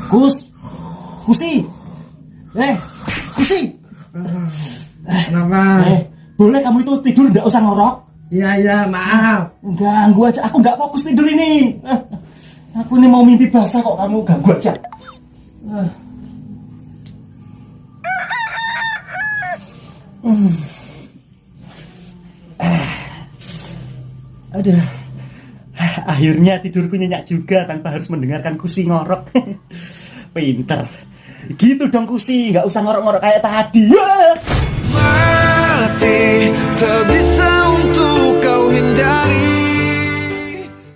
Kusi. Kusi. Kenapa? Boleh kamu itu tidur, nggak usah ngorok. Iya, maaf. Ganggu aja, aku nggak fokus tidur ini. Aku ini mau mimpi basah kok kamu ganggu aja. Aduh. Akhirnya tidurku nyenyak juga tanpa harus mendengarkan Kusi ngorok. Pinter. Gitu dong Kusi, nggak usah ngorok-ngorok kayak tadi. Mati tak bisa